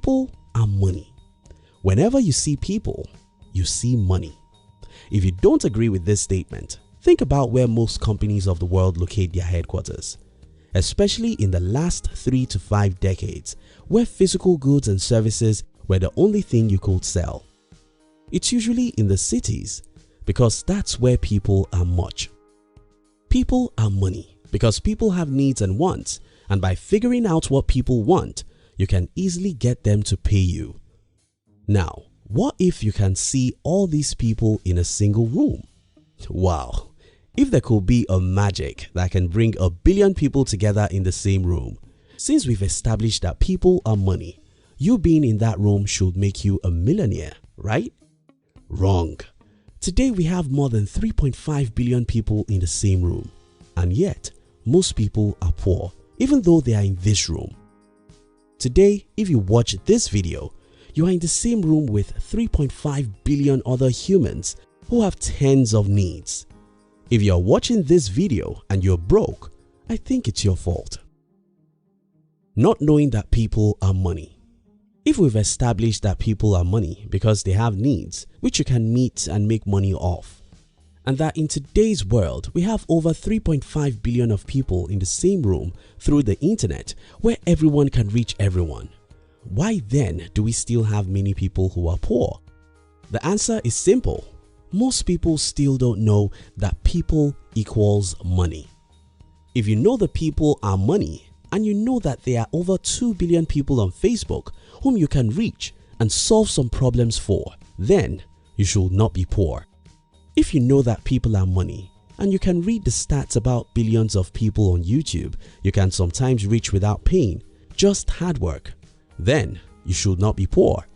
People are money. Whenever you see people, you see money. If you don't agree with this statement, think about where most companies of the world locate their headquarters, especially in the last 3 to 5 decades, where physical goods and services were the only thing you could sell. It's usually in the cities because that's where people are much. People are money because people have needs and wants, and by figuring out what people want, you can easily get them to pay you. Now, what if you can see all these people in a single room? Wow! If there could be a magic that can bring 1 billion people together in the same room. Since we've established that people are money, you being in that room should make you a millionaire, right? Wrong. Today we have more than 3.5 billion people in the same room, and yet most people are poor even though they are in this room. Today, if you watch this video, you are in the same room with 3.5 billion other humans who have tens of needs. If you are watching this video and you're broke, I think it's your fault. Not knowing that people are money. If we've established that people are money because they have needs which you can meet and make money off, and that in today's world we have over 3.5 billion of people in the same room through the internet where everyone can reach everyone, why then do we still have many people who are poor? The answer is simple. Most people still don't know that people equals money. If you know the people are money and you know that there are over 2 billion people on Facebook whom you can reach and solve some problems for, then you should not be poor. If you know that people are money and you can read the stats about billions of people on YouTube you can sometimes reach without pain, just hard work, then you should not be poor.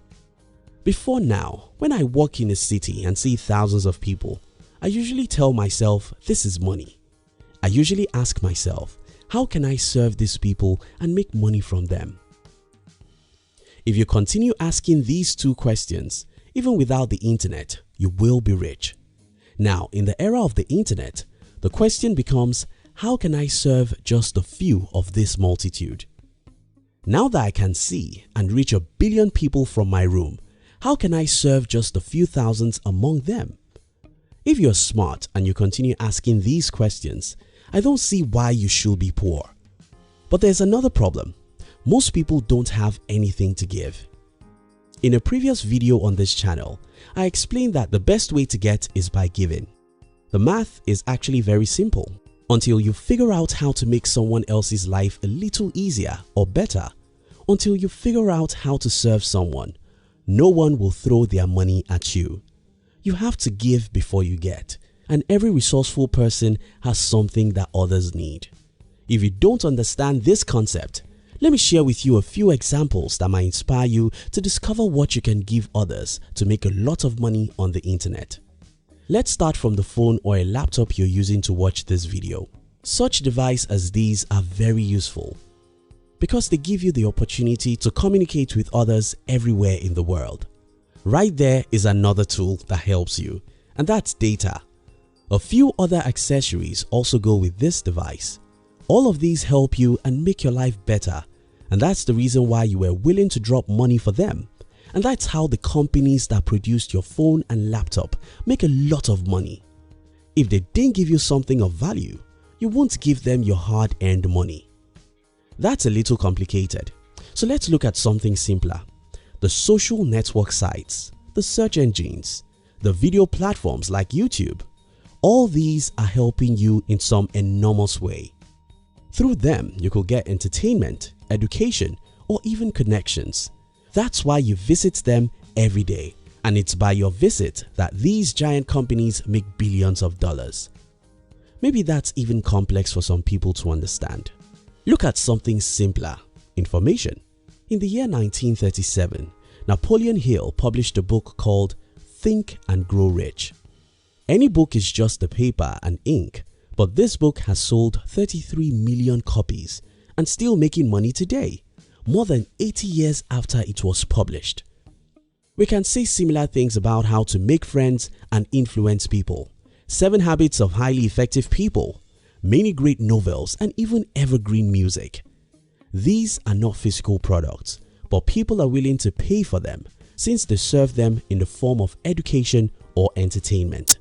Before now, when I walk in a city and see thousands of people, I usually tell myself this is money. I usually ask myself, how can I serve these people and make money from them? If you continue asking these two questions, even without the internet, you will be rich. Now, in the era of the internet, the question becomes, how can I serve just a few of this multitude? Now that I can see and reach 1 billion people from my room, how can I serve just a few thousands among them? If you're smart and you continue asking these questions, I don't see why you should be poor. But there's another problem. Most people don't have anything to give. In a previous video on this channel, I explained that the best way to get is by giving. The math is actually very simple. Until you figure out how to make someone else's life a little easier or better, until you figure out how to serve someone, no one will throw their money at you. You have to give before you get, and every resourceful person has something that others need. If you don't understand this concept, let me share with you a few examples that might inspire you to discover what you can give others to make a lot of money on the internet. Let's start from the phone or a laptop you're using to watch this video. Such devices as these are very useful because they give you the opportunity to communicate with others everywhere in the world. Right there is another tool that helps you, and that's data. A few other accessories also go with this device. All of these help you and make your life better, and that's the reason why you were willing to drop money for them. And that's how the companies that produced your phone and laptop make a lot of money. If they didn't give you something of value, you won't give them your hard-earned money. That's a little complicated, so let's look at something simpler. The social network sites, the search engines, the video platforms like YouTube, all these are helping you in some enormous way. Through them, you could get entertainment, education, or even connections. That's why you visit them every day, and it's by your visit that these giant companies make billions of dollars. Maybe that's even complex for some people to understand. Look at something simpler: information. In the year 1937, Napoleon Hill published a book called Think and Grow Rich. Any book is just the paper and ink, but this book has sold 33 million copies and still making money today, more than 80 years after it was published. We can say similar things about how to make friends and influence people, 7 Habits of Highly Effective People, many great novels, and even evergreen music. These are not physical products, but people are willing to pay for them since they serve them in the form of education or entertainment.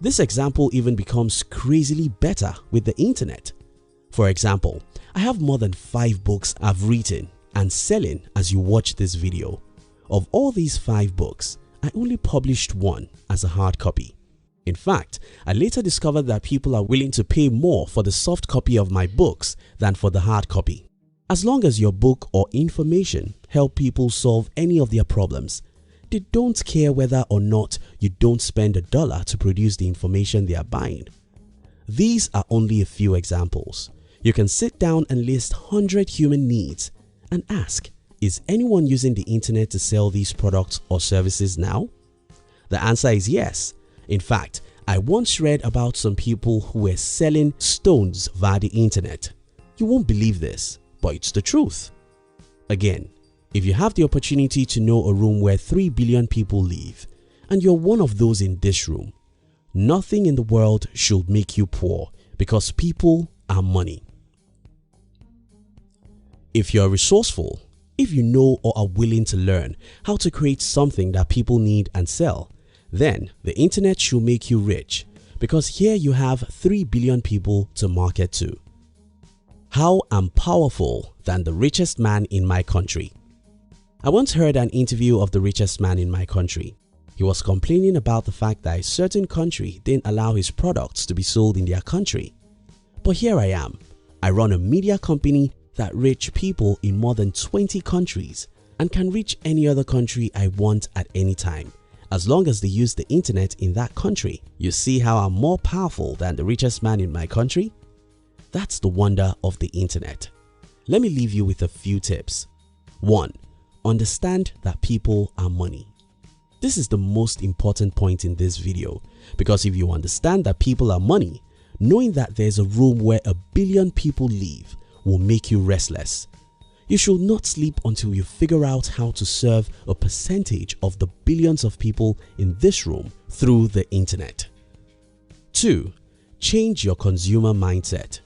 This example even becomes crazily better with the internet. For example, I have more than 5 books I've written and selling as you watch this video. Of all these 5 books, I only published one as a hard copy. In fact, I later discovered that people are willing to pay more for the soft copy of my books than for the hard copy. As long as your book or information help people solve any of their problems, they don't care whether or not you don't spend $1 to produce the information they are buying. These are only a few examples. You can sit down and list 100 human needs and ask, is anyone using the internet to sell these products or services now? The answer is yes. In fact, I once read about some people who were selling stones via the internet. You won't believe this, but it's the truth. Again, if you have the opportunity to know a room where 3 billion people live and you're one of those in this room, nothing in the world should make you poor because people are money. If you're resourceful, if you know or are willing to learn how to create something that people need and sell, then the internet should make you rich because here you have 3 billion people to market to. How I'm powerful than the richest man in my country. I once heard an interview of the richest man in my country. He was complaining about the fact that a certain country didn't allow his products to be sold in their country. But here I am. I run a media company that reach people in more than 20 countries and can reach any other country I want at any time, as long as they use the internet in that country. You see how I'm more powerful than the richest man in my country? That's the wonder of the internet. Let me leave you with a few tips. 1. Understand that people are money. This is the most important point in this video because if you understand that people are money, knowing that there's a room where 1 billion people live will make you restless. You should not sleep until you figure out how to serve a percentage of the billions of people in this room through the internet. 2. Change your consumer mindset.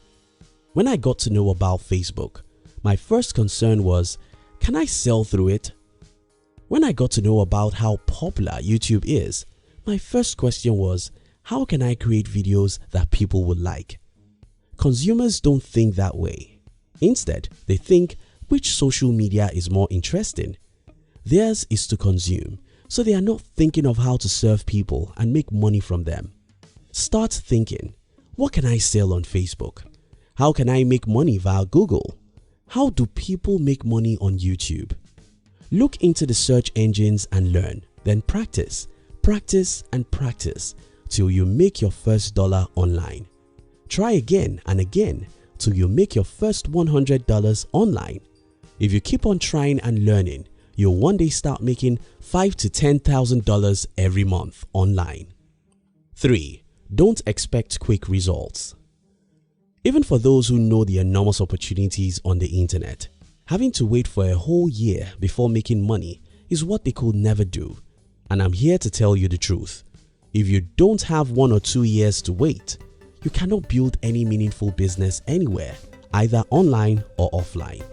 When I got to know about Facebook, my first concern was, can I sell through it? When I got to know about how popular YouTube is, my first question was, how can I create videos that people would like? Consumers don't think that way. Instead, they think, which social media is more interesting? Theirs is to consume, so they are not thinking of how to serve people and make money from them. Start thinking, what can I sell on Facebook? How can I make money via Google? How do people make money on YouTube? Look into the search engines and learn, then practice, practice and practice till you make your first dollar online. Try again and again till you make your first $100 online. If you keep on trying and learning, you'll one day start making $5,000 to $10,000 every month online. 3. Don't expect quick results. Even for those who know the enormous opportunities on the internet, having to wait for a whole year before making money is what they could never do. And I'm here to tell you the truth. If you don't have 1 or 2 years to wait, you cannot build any meaningful business anywhere, either online or offline.